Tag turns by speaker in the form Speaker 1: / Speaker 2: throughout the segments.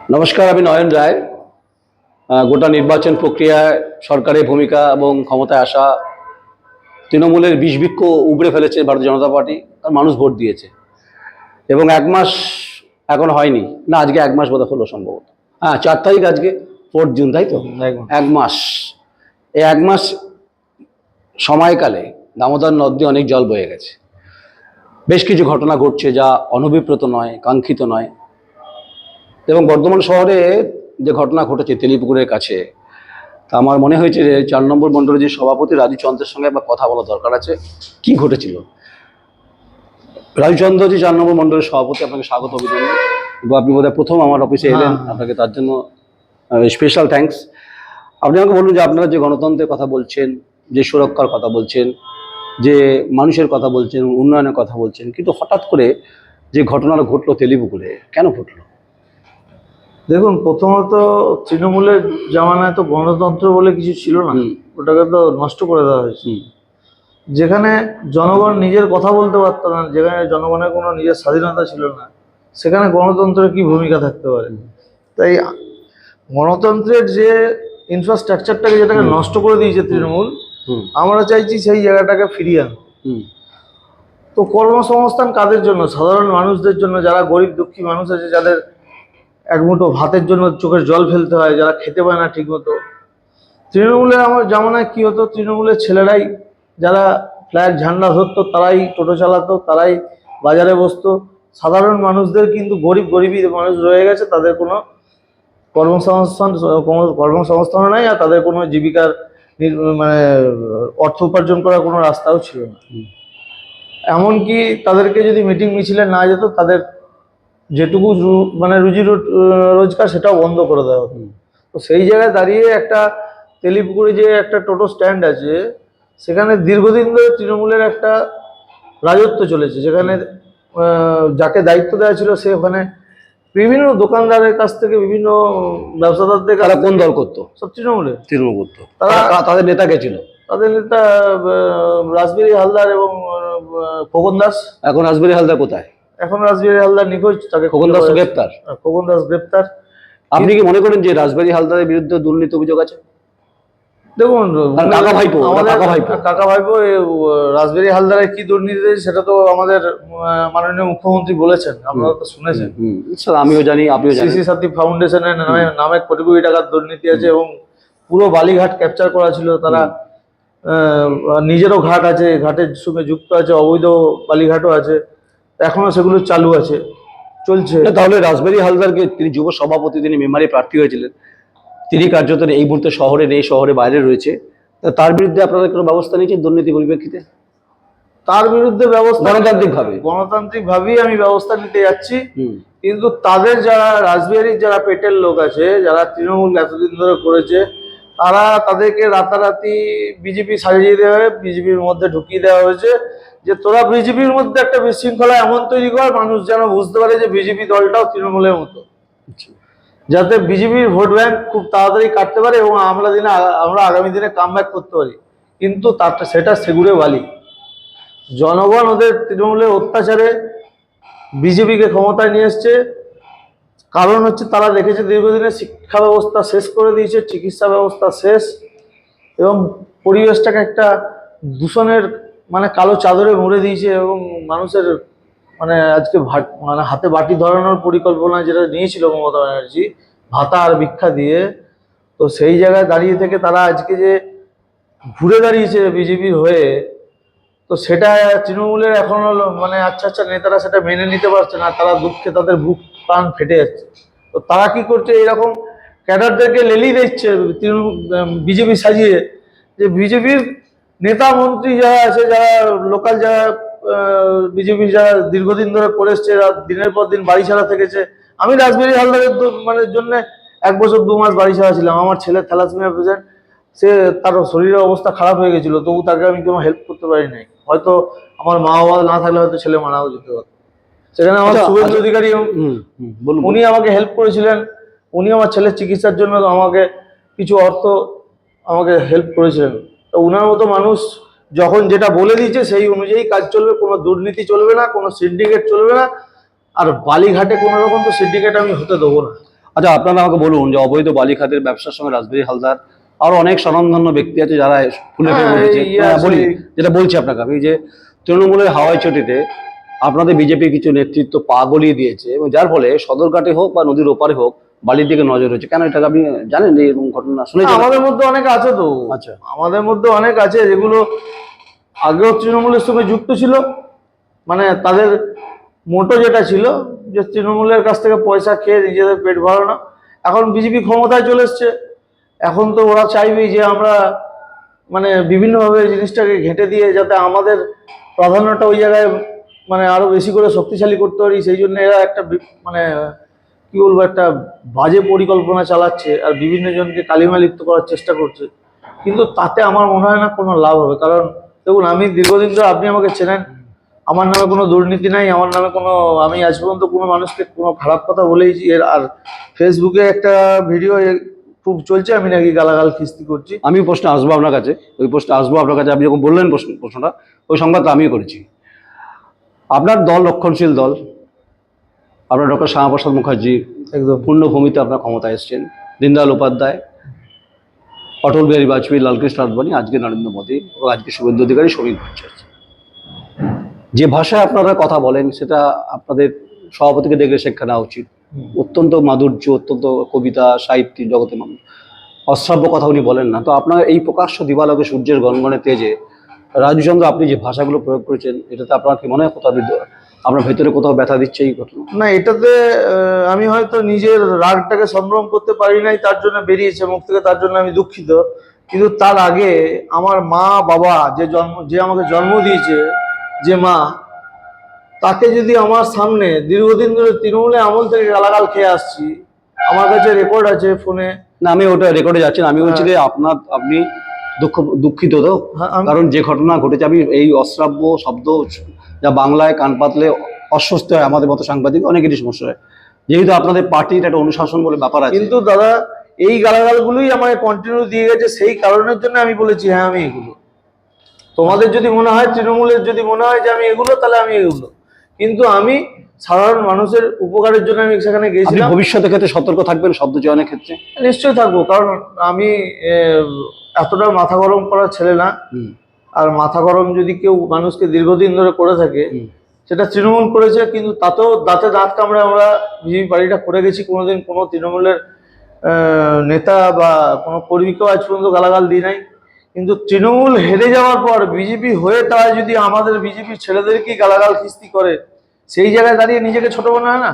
Speaker 1: নমস্কার, আমি নয়ন রায়। গোটা নির্বাচন প্রক্রিয়ায় সরকারের ভূমিকা এবং ক্ষমতায় আসা তৃণমূলের বিষবৃক্ষ উবড়ে ফেলেছে ভারতীয় জনতা পার্টি। আর মানুষ ভোট দিয়েছে এবং 1 মাস এখন হয়নি, না আজকে 1 মাস বোধহয় হলো সম্ভবত। হ্যাঁ, 4 তারিখ, আজকে 4 জুন, তাই তো? 1 মাস। এই 1 মাস সময়কালে দামোদর নদ দিয়ে অনেক জল বয়ে গেছে। বেশ কিছু ঘটনা ঘটছে যা অনভিপ্রেত নয়, কাঙ্ক্ষিত নয়। এবং বর্ধমান শহরে যে ঘটনা ঘটেছে তেলিপুকুরের কাছে, তা আমার মনে হয়েছে যে 4 নম্বর মণ্ডলের যে সভাপতি রাজু চন্দ্রের সঙ্গে একবার কথা বলা দরকার আছে। কি ঘটেছিল? রাজু চন্দ্র যে 4 নম্বর মণ্ডলের সভাপতি, আপনাকে স্বাগত অভিনন্দন। আপনি বোধহয় প্রথম আমার অফিসে এলেন, আপনাকে তার জন্য স্পেশাল থ্যাঙ্কস। আপনি আমাকে বলুন যে আপনারা যে গণতন্ত্রের কথা বলছেন, যে সুরক্ষার কথা বলছেন, যে মানুষের কথা বলছেন, উন্নয়নের কথা বলছেন, কিন্তু হঠাৎ করে যে ঘটনাটা ঘটলো তেলিপুকুরে, কেন ঘটলো?
Speaker 2: দেখুন, প্রথমত তৃণমূলের জামানায় তো গণতন্ত্র বলে কিছু ছিল না, ওটাকে তো নষ্ট করে দেওয়া হয়েছে। যেখানে জনগণ নিজের কথা বলতে পারত না, যেখানে জনগণের কোনো নিজের স্বাধীনতা ছিল না, সেখানে গণতন্ত্রের কি ভূমিকা থাকতে পারে? তাই গণতন্ত্রের যে ইনফ্রাস্ট্রাকচারটাকে, যেটাকে নষ্ট করে দিয়েছে তৃণমূল, আমরা চাইছি সেই জায়গাটাকে ফিরিয়ে আনতে। তো কর্মসংস্থান কাদের জন্য? সাধারণ মানুষদের জন্য, যারা গরিব দুঃখী মানুষ আছে, যাদের এক মুঠো ভাতের জন্য চোখের জল ফেলতে হয়, যারা খেতে পায় না ঠিক মতো। তৃণমূলের আমার জামানায় কি হতো, তৃণমূলের ছেলেরাই যারা ফ্ল্যাগ ঝান্ডা ধরতো, তারাই টোটো চালাতো, তারাই বাজারে বসতো। সাধারণ মানুষদের কিন্তু গরিবই মানুষ রয়ে গেছে, তাদের কোনো কর্মসংস্থানও নাই, আর তাদের কোনো জীবিকার মানে অর্থ উপার্জন করার কোনো রাস্তাও ছিল না। এমনকি তাদেরকে যদি মিটিং মিছিলে না যেত, তাদের যেটুকু মানে রুজি রোজগার সেটাও বন্ধ করে দেওয়া হতো। তো সেই জায়গায় দাঁড়িয়ে একটা তেলিপুকুরে যে একটা টোটো স্ট্যান্ড আছে, সেখানে দীর্ঘদিন ধরে তৃণমূলের একটা রাজত্ব চলেছে, যেখানে যাকে দায়িত্ব দেওয়া ছিল সে ওখানে বিভিন্ন দোকানদারের কাছ থেকে, বিভিন্ন ব্যবসাদারদের কাছ।
Speaker 1: তারা কোন দল করতো?
Speaker 2: সব তৃণমূল করতো।
Speaker 1: তাদের নেতা কে ছিল?
Speaker 2: তাদের নেতা রাসবিহারী হালদার এবং খোকন দাস।
Speaker 1: এখন রাসবিহারী হালদার কোথায়?
Speaker 2: এখন রাসবিহারী হালদার নিখোঁজ, তাকে
Speaker 1: খোকন দাস গ্রেপ্তার।
Speaker 2: খোকন দাস গ্রেপ্তার।
Speaker 1: আপনি কি মনে করেন যে রাসবিহারী হালদারের বিরুদ্ধে দুর্নীতি অভিযোগ আছে?
Speaker 2: দেখুন,
Speaker 1: কাকা ভাইপো
Speaker 2: রাসবিহারী হালদারের কি দুর্নীতি সেটা তো আমাদের মাননীয় মুখ্যমন্ত্রী বলেছেন, আপনারা তো শুনেছেন।
Speaker 1: আমিও জানি, আপনিও জানেন।
Speaker 2: শ্রী সাথী ফাউন্ডেশনের নামে কোটি কোটি টাকার দুর্নীতি আছে, এবং পুরো বালিঘাট ক্যাপচার করা ছিল। তারা নিজেরও ঘাট আছে, ঘাটের সঙ্গে যুক্ত আছে, অবৈধ বালিঘাটও আছে, এখনো সেগুলো চালু আছে, চলছে।
Speaker 1: তাহলে রাসবিহারী হালদারকে, তিনি যুব সভাপতি, তিনি মেম্বারে প্রার্থী হয়েছিলেন, তিনি কার্যত এই মুহূর্তে শহরে নেই, শহরে বাইরে রয়েছে, তার বিরুদ্ধে আপনারা কোনো ব্যবস্থা নিয়েছেন দুর্নীতি পরিপ্রেক্ষিতে?
Speaker 2: তার বিরুদ্ধে ব্যবস্থা
Speaker 1: গণতান্ত্রিকভাবেই
Speaker 2: আমি ব্যবস্থা নিতে যাচ্ছি, কিন্তু তাদের যারা রাসবিহারীর যারা পেটের লোক আছে, যারা তৃণমূল এতদিন ধরে করেছে, তাদেরকে রাতারাতি বিজেপি সাজিয়ে দেওয়া হয়ে বিজেপির মধ্যে ঢুকিয়ে দেওয়া হয়েছে, যে তোরা বিজেপির মধ্যে একটা বিশৃঙ্খলা এমন তৈরি কর, মানুষ যেন বুঝতে পারে যে বিজেপি দলটাও তৃণমূলের মতো, যাতে বিজেপির ভোট ব্যাংক খুব তাড়াতাড়ি কাটতে পারে এবং আমরা আগামী দিনে কামব্যাক করতে পারি। কিন্তু সেটা সেগুড়ে বালি। জনগণ ওদের তৃণমূলের অত্যাচারে বিজেপিকে ক্ষমতায় নিয়ে এসছে। কারণ হচ্ছে, তারা দেখেছে দীর্ঘদিনের শিক্ষা ব্যবস্থা শেষ করে দিয়েছে, চিকিৎসা ব্যবস্থা শেষ, এবং পরিবেশটাকে একটা দূষণের মানে কালো চাদরে মুড়ে দিয়েছে, এবং মানুষের মানে আজকে মানে হাতে বাটি ধরানোর পরিকল্পনা যেটা নিয়েছিল মমতা ব্যানার্জি, ভাতা আর ভিক্ষা দিয়ে, তো সেই জায়গায় দাঁড়িয়ে থেকে তারা আজকে যে ঘুরে দাঁড়িয়েছে বিজেপির হয়ে, তো সেটা তৃণমূলের এখনো মানে আচ্ছা নেতারা সেটা মেনে নিতে পারছে না। তারা দুঃখে তাদের বুক প্রাণ ফেটে যাচ্ছে। তো তারা কি করছে, এরকম ক্যাডারদেরকে লেলিয়ে দিচ্ছে বিজেপি সাজিয়ে, যে বিজেপির নেতা মন্ত্রী যারা আছে, যারা লোকাল, যারা বিজেপির যারা দীর্ঘদিন ধরে করে এসছে, দিনের পর দিন বাড়ি ছাড়া থেকেছে। আমি রাসবিহারী হালদারের মানে জন্য 1 বছর 2 মাস বাড়ি ছাড়া ছিলাম। আমার ছেলে থ্যালাসেমিয়া পেশেন্ট, তার শরীরের অবস্থা খারাপ হয়ে গেছিল, তবু তাকে আমি কোনো হেল্প করতে পারি নাই। হয়তো আমার মা বাবা না থাকলে হয়তো ছেলে মারাও যেতে পারত। সেখানে আমার শুভেন্দু অধিকারী, উনি আমাকে হেল্প করেছিলেন। উনি আমার ছেলের চিকিৎসার জন্য আমাকে কিছু অর্থ আমাকে হেল্প করেছিলেন। তো উনার মতো মানুষ যখন যেটা বলে দিয়েছে সেই অনুযায়ী কাজ চলবে, কোনো দুর্নীতি চলবে না, কোনো সিন্ডিকেট চলবে না, আর বালিঘাটে কোনো রকম তো সিন্ডিকেট আমি হতে দেবো না।
Speaker 1: আচ্ছা, আপনারা আমাকে বলুন যে অবৈধ বালি খাতের ব্যবসার সঙ্গে রাসবিহারী হালদার আরো অনেক স্বনামধন্য ব্যক্তি আছে যারা ফুলে ফেপে উঠেছে। বলি, যেটা বলছি আপনাকে আমি, যে তৃণমূলের হাওয়াই চটিতে আপনাদের বিজেপি কিছু নেতৃত্ব পা গলিয়ে দিয়েছে, এবং যার ফলে সদরঘাটে হোক বা নদীর ওপারে হোক বালির দিকে নজর হচ্ছে। কেন এটা আপনি জানেন এরকম ঘটনা শুনেছেন?
Speaker 2: আমাদের মধ্যে অনেক আছে তো।
Speaker 1: আচ্ছা,
Speaker 2: আমাদের মধ্যে অনেক আছে যেগুলো আগেও তৃণমূলের সঙ্গে যুক্ত ছিল, মানে তাদের মোটো যেটা ছিল যে তৃণমূলের কাছ থেকে পয়সা খেয়ে নিজেদের পেট ভরানো। এখন বিজেপি ক্ষমতায় চলে এসছে, এখন তো ওরা চাইবেই যে আমরা মানে বিভিন্নভাবে জিনিসটাকে ঘেঁটে দিয়ে যাতে আমাদের প্রাধান্যটা ওই জায়গায় মানে আরো বেশি করে শক্তিশালী করতে পারি, সেই জন্য এরা একটা মানে কি বলবো, একটা বাজে পরিকল্পনা চালাচ্ছে আর বিভিন্ন জনকে কালিমা লিপ্ত করার চেষ্টা করছে। কিন্তু তাতে আমার মনে হয় না কোনো লাভ হবে। কারণ দেখুন, আমি দীর্ঘদিন ধরে, আপনি আমাকে চেনেন, আমার নামে কোনো দুর্নীতি নাই, আমার নামে কোনো, আমি আজ পর্যন্ত কোনো মানুষকে কোনো খারাপ কথা বলেইছি। এর আর ফেসবুকে একটা ভিডিও খুব চলছে, আমি নাকি গালাগাল খিস্তি করছি।
Speaker 1: আমি প্রশ্ন আসবো আপনার কাছে, ওই প্রশ্ন আসবো আপনার কাছে। আপনি যখন বললেন প্রশ্নটা, ওই সংবাদটা আমিও করেছি। আপনার দল রক্ষণশীল দল, আপনার ডক্টর শ্যামাপ্রসাদ মুখার্জি
Speaker 2: একদম
Speaker 1: পূর্ণভূমিতে আপনার ক্ষমতায় এসছেন, দীনদয়াল উপাধ্যায়, অটল বিহারী বাজপেয়ী, লালকৃষ্ণ আডবাণী, আজকে নরেন্দ্র মোদী এবং আজকে শুভেন্দু অধিকারী, সমীর ভট্টাচার্য। যে ভাষায় আপনারা কথা বলেন সেটা আপনাদের সভাপতিকে দেখলে শিক্ষা নেওয়া উচিত। অত্যন্ত মাধুর্য, অত্যন্ত কবিতা সাহিত্যিক জগতে মানুষ, অশ্রাব্য কথা উনি বলেন না। তো আপনার এই প্রকাশ্য দিবালোকে সূর্যের গনগনে তেজে রাজুচন্দ্র আপনি যে ভাষাগুলো প্রয়োগ করেছেন, এটাতে আপনার কি মনে হয় কোথাও আপনার ভেতরে কোথাও ব্যথা দিচ্ছে এই ঘটনা?
Speaker 2: না, এটাতে আমি হয়তো নিজের রাগটাকে সম্ভ্রম করতে পারি নাই, তার জন্য বেরিয়েছে মুখ থেকে, তার জন্য আমি দুঃখিত। কিন্তু তার আগে আমার মা বাবা যে আমাকে জন্ম দিয়েছে, যে মা, তাকে যদি আমার সামনে দীর্ঘদিন ধরে তৃণমূলের আমল থেকে গালাগাল খেয়ে আসছি, আমার কাছে রেকর্ড আছে ফোনে।
Speaker 1: না, আমি ওটা রেকর্ডে যাচ্ছি না, আমি বলছি যে আপনি দুঃখিত তো, কারণ যে ঘটনা ঘটেছে, আমি এই অশ্রাব্য শব্দ যা বাংলায় কান পাতলে অস্বস্তি হয় আমাদের মতো সাংবাদিক, অনেকেরই সমস্যা হয়, যেহেতু আপনাদের পার্টির একটা অনুশাসন বলে ব্যাপার আছে।
Speaker 2: কিন্তু দাদা, এই গালাগালগুলোই আমাকে কন্টিনিউ দিয়ে গেছে, সেই কারণের জন্য আমি বলেছি হ্যাঁ আমি এগুলো। তোমাদের যদি মনে হয়, তৃণমূলের যদি মনে হয় যে আমি এগুলো, তাহলে আমি এগুলো। কিন্তু আমি সাধারণ মানুষের উপকারের জন্য আমি সেখানে
Speaker 1: আপনি
Speaker 2: গেছিলাম।
Speaker 1: ভবিষ্যতের ক্ষেত্রে সতর্ক থাকবেন শব্দ চয়নের ক্ষেত্রে?
Speaker 2: নিশ্চয়ই থাকবো, কারণ আমি এতটা মাথা গরম করার ছেলে না। আর মাথা গরম যদি কেউ মানুষকে দীর্ঘদিন ধরে করে থাকে, সেটা তৃণমূল করেছে, কিন্তু তাতেও দাঁতে দাঁত কামড়ে আমরা বিজেপি পার্টিটা করে গেছি। কোনোদিন কোনো তৃণমূলের নেতা বা কোনো কর্মীকেও আজ পর্যন্ত গালাগাল দিই নাই। কিন্তু তৃণমূল হেরে যাওয়ার পর বিজেপি হয়ে তারা যদি আমাদের বিজেপির ছেলেদেরকেই গালাগাল খিস্তি করে, সেই জায়গায় দাঁড়িয়ে নিজেকে ছোট মনে হয় না?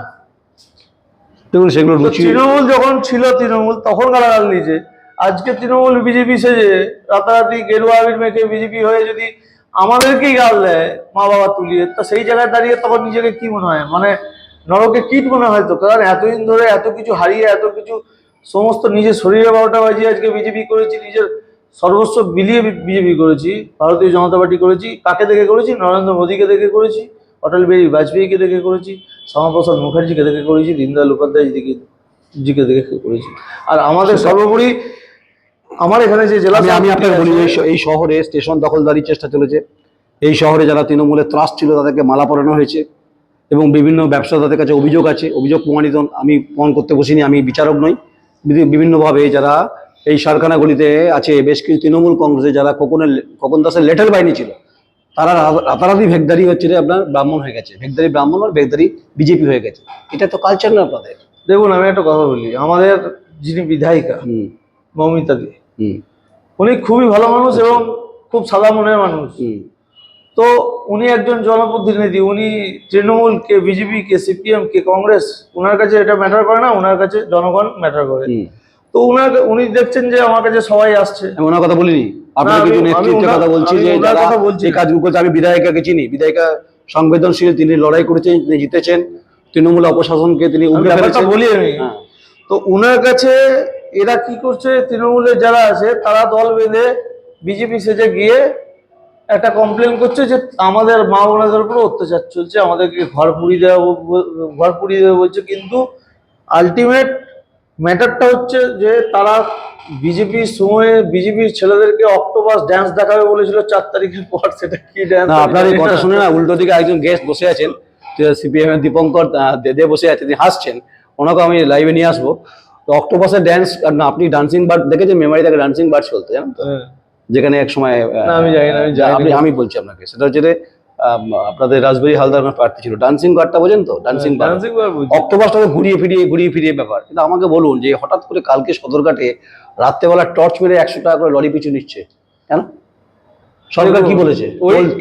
Speaker 1: দেখুন, সেগুলো রুচি।
Speaker 2: তৃণমূল যখন ছিল তৃণমূল তখন গালাগাল দিয়েছে, আজকে তৃণমূল বিজেপি সেজে রাতারাতি গেরুয়া আবির মেখে বিজেপি হয়ে যদি আমাদেরকেই গাল দেয় মা বাবা তুলিয়ে, তা সেই জায়গায় দাঁড়িয়ে তখন নিজেকে কি মনে হয়, মানে নরকে কীট মনে হয় তো। কারণ এতদিন ধরে এত কিছু হারিয়ে, এত কিছু সমস্ত নিজের শরীরে 12টা বাজিয়ে আজকে বিজেপি করেছি, নিজের সর্বস্ব বিলিয়ে বিজেপি করেছি, ভারতীয় জনতা পার্টি করেছি। কাকে দেখে করেছি? নরেন্দ্র মোদীকে দেখে করেছি, অটল বিহারী বাজপেয়ীকে দেখে করেছি, শ্যামাপ্রসাদ মুখার্জিকে দেখে করেছি, দীনদয়াল উপাধ্যায় জিকে দেখে করেছি। আর আমাদের সর্বোপরি আমার এখানে যে জেলা,
Speaker 1: আমি আপনাকে বলি, এই শহরে স্টেশন দখলদারির চেষ্টা চলেছে। এই শহরে যারা তৃণমূলের ত্রাস ছিল তাদেরকে মালা পরানো হয়েছে, এবং বিভিন্ন ব্যবসাদারদের কাছে অভিযোগ আছে, অভিযোগ প্রমাণিত। আমি প্রমাণ করতে বসিনি, আমি বিচারক নই। বিভিন্নভাবে যারা এই সারখানাগুলিতে আছে, বেশ কিছু তৃণমূল কংগ্রেসে যারা খোকন দাসের লেটার বাহিনী ছিল, তারা রাতারাতি ভেগদারি হচ্ছে রে আপনার ব্রাহ্মণ হয়ে গেছে, ভেগদারি ব্রাহ্মণ আর ভেগদারি বিজেপি হয়ে গেছে। এটা তো কালচার না আপনাদের।
Speaker 2: দেখুন, আমি একটা কথা বলি, আমাদের যিনি বিধায়িকা মৌমিতা দি, উনি খুবই ভালো মানুষ এবং খুব সাদা মনের মানুষ। তো উনি একজন জনপ্রতিনিধি, উনি তৃণমূল কে বিজেপি কে সিপিএম কে কংগ্রেস, ওনার কাছে এটা ম্যাটার করে না, ওনার কাছে জনগণ ম্যাটার করে। তো উনি দেখছেন যে আমার কাছে সবাই আসছে।
Speaker 1: আমি ওনার কথা বলিনি, আপনার কিছু নেতৃত্বের কথা বলছি, যে যারা এই কাজগুলো করছে। আমি বিধায়িকাকে চিনি, বিধায়িকা সংবেদনশীল, তিনি লড়াই করেছেন, তিনি জিতেছেন, তৃণমূল অপশাসনকে তিনি
Speaker 2: বলি আমি। তো উনার কাছে এরা কি করছে, তৃণমূলের যারা আছে তারা দল বেঁধে বিজেপি সেজে গিয়ে একটা কমপ্লেন করছে যে আমাদের মা বোনদের উপর অত্যাচার চলছে, আমাদেরকে ঘর পুড়িয়ে দেওয়া বলছে। কিন্তু আলটিমেট ম্যাটারটা হচ্ছে যে তারা বিজেপির সময়ে বিজেপির ছেলেদেরকে অক্টোপাস ড্যান্স দেখাবে বলেছিল 4 তারিখের পর। সেটা কি ড্যান্স?
Speaker 1: আপনার এই কথা শুনে না, উল্টো দিকে একজন গেস্ট বসে আছেন, সিপিএম এর দীপঙ্কর দে বসে আছে, তিনি হাসছেন। ওনাকে আমি লাইভে নিয়ে আসবো। তো অক্টোপাসের ড্যান্স, না আপনি ডান্সিং বার্ড দেখেছেন? মেমারি থেকে ডান্সিং বার্ড চলতো, জানেন তো? যেখানে এক সময়
Speaker 2: না, আমি জানি না, আমি জানি না।
Speaker 1: আমি বলছি আপনাকে, সেটা হচ্ছে যে, আপনাদের রাজবাড়ী হালদার ওখানে প্রার্থী ছিল, ডান্সিং বার্ডটা বোঝেন তো? ডান্সিং বার্ড,
Speaker 2: ডান্সিং বার বুঝি।
Speaker 1: অক্টোপাসটা ঘুরিয়ে ফিরিয়ে ব্যাপার। কিন্তু আমাকে বলুন যে হঠাৎ করে কালকে সদরঘাটে রাত্রেবেলা টর্চ মেরে 100 টাকা করে লরি পিছু নিচ্ছে কেন? সরকার কি বলেছে?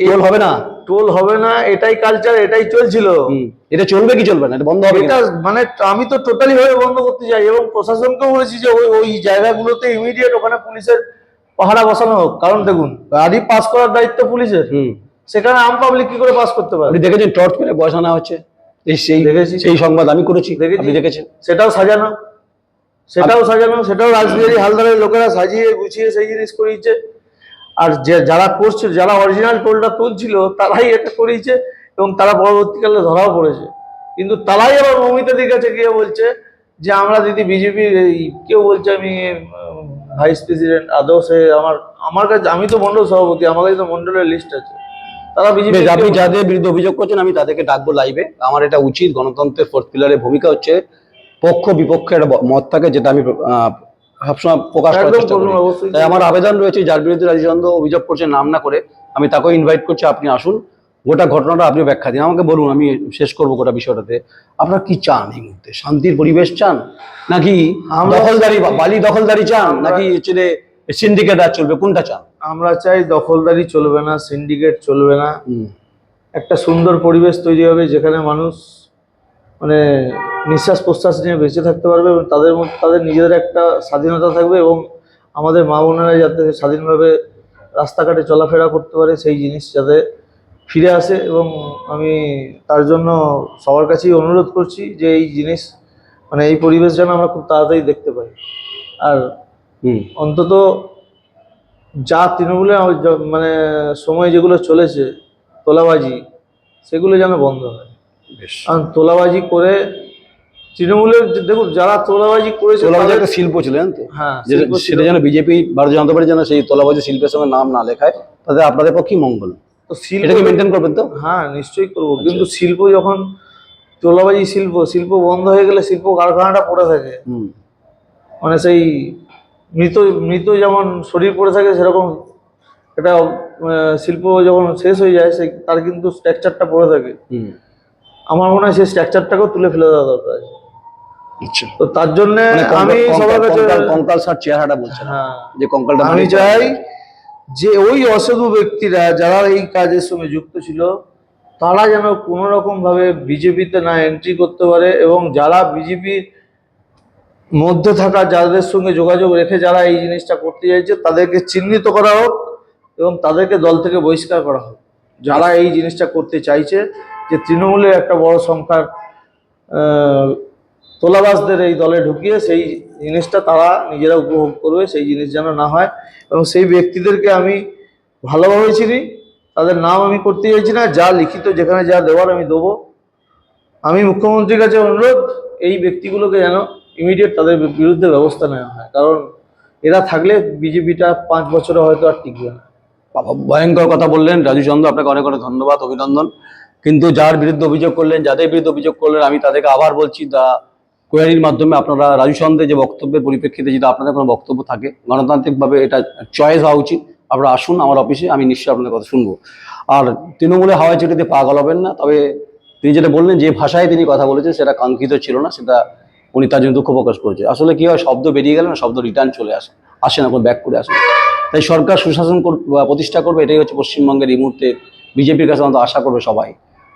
Speaker 1: টোল হবে না,
Speaker 2: টোল হবে না, এটাই কালচার, এটাই চলছিল।
Speaker 1: এটা চলবে কি চলবে না, এটা বন্ধ হবে
Speaker 2: এটা মানে আমি তো টোটালি ভাবে বন্ধ করতে চাই, এবং প্রশাসনকেও বলেছি যে ওই জায়গাগুলোতে ইমিডিয়েট ওখানে পুলিশের পাহারা বসানো হোক। কারণ দেখুন, গাড়ি পাস করার দায়িত্ব পুলিশের, সেখানে আম পাবলিক কি করে পাস করতে পারে?
Speaker 1: আপনি দেখেছেন টর্চ মেরে পয়সা নেওয়া হচ্ছে?
Speaker 2: দেখেছি,
Speaker 1: সেই সংবাদ আমি করেছি, আপনি দেখেছেন?
Speaker 2: সেটাও সাজানো, সেটাও রাজবিহারী হালদারের লোকেরা সাজিয়ে গুছিয়ে সেই জিনিস করিয়েছে। আর যারা করছে, যারা অরিজিনাল টোলটা তুলছিল, তারাই এটা করিয়েছে, এবং তারা পরবর্তীকালে ধরাও পড়েছে। কিন্তু তারাই আবার মমিতাদির কাছে গিয়ে বলছে যে আমরা দিদি বিজেপির, কেউ বলছে আমি ভাইস প্রেসিডেন্ট, আদৌ সে আমার কাছে, আমি তো মন্ডল সভাপতি, আমার কাছে তো মন্ডলের লিস্ট আছে। তারা বিজেপি,
Speaker 1: আপনি যাদের বিরুদ্ধে অভিযোগ করছেন আমি তাদেরকে ডাকবো লাইভে। আমার এটা উচিত, গণতন্ত্রের ফোর্থ পিলারের ভূমিকা হচ্ছে পক্ষ বিপক্ষের মত থাকে, যেটা আমি সবসময় প্রকাশ করার চেষ্টা করি। তাই আমার আবেদন রয়েছে, যার বিরুদ্ধে রাজু চন্দ্র অভিযোগ করছে নাম না করে, আমি তাকেও ইনভাইট করছি, আপনি আসুন, গোটা ঘটনাটা আপনি ব্যাখ্যা দিন, আমাকে বলুন, আমি শেষ করবো গোটা বিষয়টাতে। আপনারা কি চান এই মুহূর্তে? শান্তির পরিবেশ চান, নাকি দখলদারি, বালি দখলদারি চান, নাকি সিন্ডিকেট আর চলবে, কোনটা চান?
Speaker 2: আমরা চাই দখলদারি চলবে না, সিন্ডিকেট চলবে না, একটা সুন্দর পরিবেশ তৈরি হবে যেখানে মানুষ মানে নিঃশ্বাস প্রশ্বাস নিয়ে বেঁচে থাকতে পারবে, এবং তাদের মধ্যে তাদের নিজেদের একটা স্বাধীনতা থাকবে, এবং আমাদের মা বোনেরা যাতে স্বাধীনভাবে রাস্তাঘাটে চলাফেরা করতে পারে, সেই জিনিস যাতে ফিরে আসে। এবং আমি তার জন্য সবার কাছেই অনুরোধ করছি যে এই জিনিস, মানে এই পরিবেশ যেন আমরা খুব তাড়াতাড়ি দেখতে পাই। আর অন্তত যা তৃণমূলে মানে সময় যেগুলো চলেছে তোলাবাজি, সেগুলো যেন বন্ধ হয়। কারণ তোলাবাজি করে তৃণমূলের, দেখুন যারা তোলাবাজি করেছে,
Speaker 1: তোলাবাজি একটা শিল্প ছিল, জানেন তো?
Speaker 2: হ্যাঁ,
Speaker 1: সেটা যেন বিজেপি, ভারতীয় জনতা পার্টি যেন সেই তোলাবাজি শিল্পের সঙ্গে নাম না লেখায়, তাতে আপনাদের পক্ষেই মঙ্গল।
Speaker 2: তো
Speaker 1: এটাকে মেনটেন করবেন তো?
Speaker 2: হ্যাঁ, নিশ্চয়ই করবো। কিন্তু শিল্প যখন তোলাবাজি শিল্প বন্ধ হয়ে গেলে শিল্প কারখানাটা পড়ে থাকে, মানে সেই মৃত যেমন শরীর পড়ে থাকে, সেরকম এটা শিল্প যখন শেষ হয়ে যায়, তার কিন্তু স্ট্রাকচারটা পড়ে থাকে। আমার মনে হয় সেই স্ট্রাকচারটাকেও তুলে ফেলে দেওয়া দরকার আছে। তো তার জন্য আমি সবার কাছে
Speaker 1: কঙ্কাল স্যার চেহারাটা বলছেন, যে কঙ্কালটা
Speaker 2: আমি চাই যে ওই অসাধু ব্যক্তিরা যারা এই কাজের সঙ্গে যুক্ত ছিল, তারা যেন কোনো রকম ভাবে বিজেপিতে না এন্ট্রি করতে পারে, এবং যারা বিজেপির মধ্যে থাকা, যাদের সঙ্গে যোগাযোগ রেখে যারা এই জিনিসটা করতে চাইছে, তাদেরকে চিহ্নিত করা হোক এবং তাদেরকে দল থেকে বহিষ্কার করা হোক। যারা এই জিনিসটা করতে চাইছে, যে তৃণমূলের একটা বড় সংখ্যার তোলাবাজদের এই দলে ঢুকিয়ে সেই জিনিসটা তারা নিজেরা উপভোগ করবে, সেই জিনিস যেন না হয়। এবং সেই ব্যক্তিদেরকে আমি ভালোভাবে চিনি, তাদের নাম আমি করতে চাইছি না, যা লিখিত যেখানে যা দেওয়ার আমি দেবো। আমি মুখ্যমন্ত্রীর কাছে অনুরোধ, এই ব্যক্তিগুলোকে যেন ইমিডিয়েট তাদের বিরুদ্ধে ব্যবস্থা নেওয়া হয়, কারণ এরা থাকলে বিজেপিটা 5 বছরে হয়তো আর টিকবে না।
Speaker 1: ভয়ঙ্কর কথা বললেন রাজু চন্দ্র, আপনাকে অনেক অনেক ধন্যবাদ, অভিনন্দন। কিন্তু যার বিরুদ্ধে অভিযোগ করলেন, যাদের বিরুদ্ধে অভিযোগ করলেন, আমি তাদেরকে আবার বলছি, দা কোয়ারির মাধ্যমে আপনারা রাজু চন্দ্রের যে বক্তব্যের পরিপ্রেক্ষিতে যদি আপনাদের কোনো বক্তব্য থাকে, গণতান্ত্রিকভাবে এটা চয়েস হওয়া উচিত, আপনারা আসুন আমার অফিসে, আমি নিশ্চয়ই আপনাদের কথা শুনবো। আর তৃণমূলে হাওয়ায় চটিতে পা গলাবেন না। তবে তিনি যেটা বললেন, যে ভাষায় তিনি কথা বলেছেন সেটা কাঙ্ক্ষিত ছিল না, সেটা উনি তার জন্য দুঃখ প্রকাশ করেছে। আসলে কি হয়, শব্দ বেরিয়ে গেলে না, শব্দ রিটার্ন চলে আসে না, কোনো ব্যাক করে আসে। তাই সরকার সুশাসন প্রতিষ্ঠা করবে, এটাই হচ্ছে পশ্চিমবঙ্গের এই মুহূর্তে বিজেপির কাছে আমাদের আশা করবে সবাই।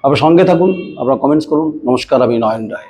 Speaker 1: আপনারা সঙ্গে থাকুন, আপনারা কমেন্টস করুন। নমস্কার, আমি নয়ন রায়।